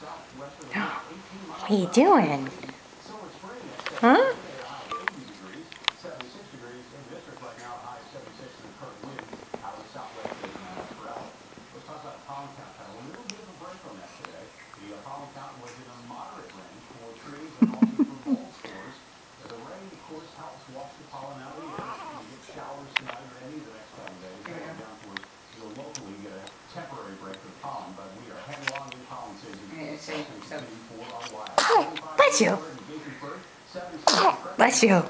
What are you doing? Huh? Temporary break of pollen, but we are heading along in pollen season. Oh, bless you. Oh, bless you.